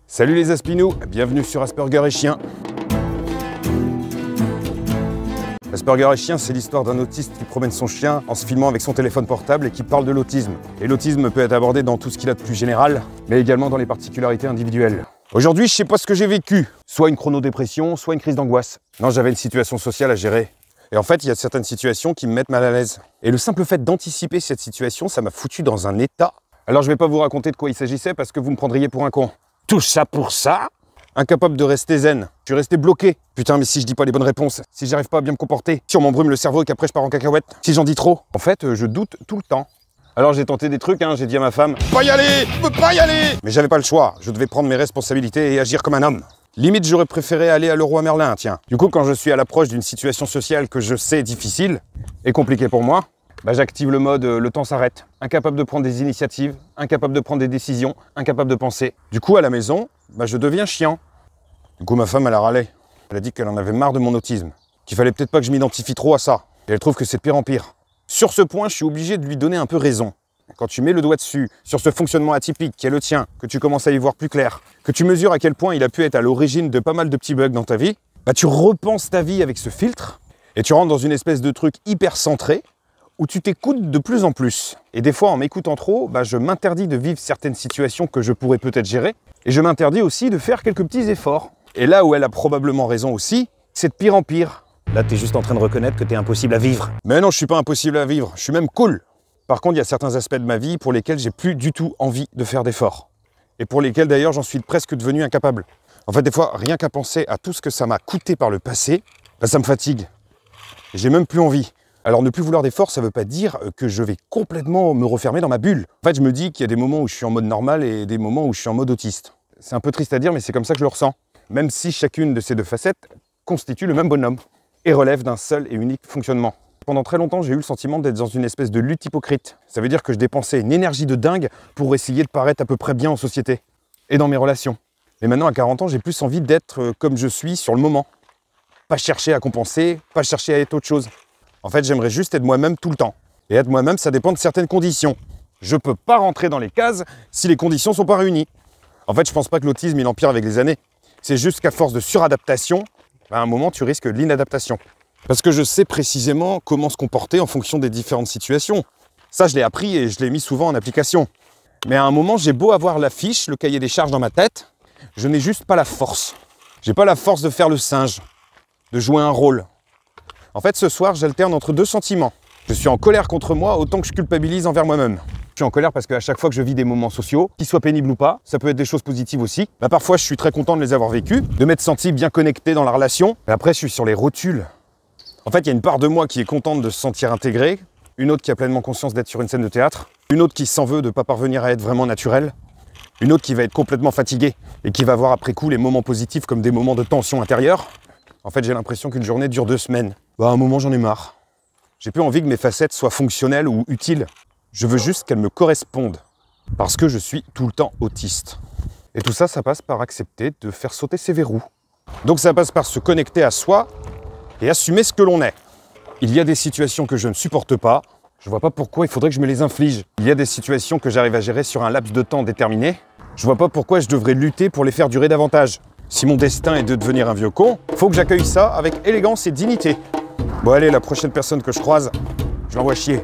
Salut les Aspinous, bienvenue sur Asperger et Chien. Asperger et Chien, c'est l'histoire d'un autiste qui promène son chien en se filmant avec son téléphone portable et qui parle de l'autisme. Et l'autisme peut être abordé dans tout ce qu'il a de plus général, mais également dans les particularités individuelles. Aujourd'hui, je sais pas ce que j'ai vécu. Soit une chronodépression, soit une crise d'angoisse. Non, j'avais une situation sociale à gérer. Et en fait, il y a certaines situations qui me mettent mal à l'aise. Et le simple fait d'anticiper cette situation, ça m'a foutu dans un état. Alors je vais pas vous raconter de quoi il s'agissait parce que vous me prendriez pour un con. Tout ça pour ça? Incapable de rester zen. Je suis resté bloqué. Putain, mais si je dis pas les bonnes réponses, si j'arrive pas à bien me comporter, si on m'embrume le cerveau et qu'après je pars en cacahuète, si j'en dis trop. En fait, je doute tout le temps. Alors j'ai tenté des trucs, j'ai dit à ma femme, pas y aller, je peux pas y aller. Mais j'avais pas le choix, je devais prendre mes responsabilités et agir comme un homme. Limite, j'aurais préféré aller à Leroy Merlin, tiens. Du coup, quand je suis à l'approche d'une situation sociale que je sais difficile et compliquée pour moi, j'active le mode le temps s'arrête. Incapable de prendre des initiatives, incapable de prendre des décisions, incapable de penser. Du coup, à la maison, je deviens chiant. Du coup, ma femme, elle a râlé. Elle a dit qu'elle en avait marre de mon autisme, qu'il fallait peut-être pas que je m'identifie trop à ça. Et elle trouve que c'est de pire en pire. Sur ce point, je suis obligé de lui donner un peu raison. Quand tu mets le doigt dessus, sur ce fonctionnement atypique qui est le tien, que tu commences à y voir plus clair, que tu mesures à quel point il a pu être à l'origine de pas mal de petits bugs dans ta vie, tu repenses ta vie avec ce filtre et tu rentres dans une espèce de truc hyper centré où tu t'écoutes de plus en plus. Et des fois, en m'écoutant trop, je m'interdis de vivre certaines situations que je pourrais peut-être gérer et je m'interdis aussi de faire quelques petits efforts. Et là où elle a probablement raison aussi, c'est de pire en pire. Là, t'es juste en train de reconnaître que t'es impossible à vivre. Mais non, je suis pas impossible à vivre, je suis même cool. Par contre, il y a certains aspects de ma vie pour lesquels j'ai plus du tout envie de faire d'efforts. Et pour lesquels d'ailleurs j'en suis presque devenu incapable. En fait, des fois, rien qu'à penser à tout ce que ça m'a coûté par le passé, ça me fatigue. Et j'ai même plus envie. Alors ne plus vouloir d'efforts, ça veut pas dire que je vais complètement me refermer dans ma bulle. En fait, je me dis qu'il y a des moments où je suis en mode normal et des moments où je suis en mode autiste. C'est un peu triste à dire, mais c'est comme ça que je le ressens. Même si chacune de ces deux facettes constitue le même bonhomme et relève d'un seul et unique fonctionnement. Pendant très longtemps, j'ai eu le sentiment d'être dans une espèce de lutte hypocrite. Ça veut dire que je dépensais une énergie de dingue pour essayer de paraître à peu près bien en société et dans mes relations. Et maintenant, à 40 ans, j'ai plus envie d'être comme je suis sur le moment. Pas chercher à compenser, pas chercher à être autre chose. En fait, j'aimerais juste être moi-même tout le temps. Et être moi-même, ça dépend de certaines conditions. Je peux pas rentrer dans les cases si les conditions sont pas réunies. En fait, je pense pas que l'autisme, il empire avec les années. C'est juste qu'à force de suradaptation, à un moment, tu risques l'inadaptation. Parce que je sais précisément comment se comporter en fonction des différentes situations. Ça, je l'ai appris et je l'ai mis souvent en application. Mais à un moment, j'ai beau avoir la fiche, le cahier des charges dans ma tête, je n'ai juste pas la force. J'ai pas la force de faire le singe, de jouer un rôle. En fait, ce soir, j'alterne entre deux sentiments. Je suis en colère contre moi autant que je culpabilise envers moi-même. Je suis en colère parce qu'à chaque fois que je vis des moments sociaux, qu'ils soient pénibles ou pas, ça peut être des choses positives aussi. Parfois, je suis très content de les avoir vécus, de m'être senti bien connecté dans la relation. Et après, je suis sur les rotules. En fait, il y a une part de moi qui est contente de se sentir intégrée, une autre qui a pleinement conscience d'être sur une scène de théâtre, une autre qui s'en veut de ne pas parvenir à être vraiment naturelle, une autre qui va être complètement fatiguée et qui va voir après coup les moments positifs comme des moments de tension intérieure. En fait, j'ai l'impression qu'une journée dure 2 semaines. À un moment, j'en ai marre. J'ai plus envie que mes facettes soient fonctionnelles ou utiles. Je veux juste qu'elles me correspondent. Parce que je suis tout le temps autiste. Et tout ça, ça passe par accepter de faire sauter ses verrous. Donc ça passe par se connecter à soi et assumer ce que l'on est. Il y a des situations que je ne supporte pas. Je vois pas pourquoi il faudrait que je me les inflige. Il y a des situations que j'arrive à gérer sur un laps de temps déterminé. Je vois pas pourquoi je devrais lutter pour les faire durer davantage. Si mon destin est de devenir un vieux con, faut que j'accueille ça avec élégance et dignité. Bon allez, la prochaine personne que je croise, je l'envoie chier.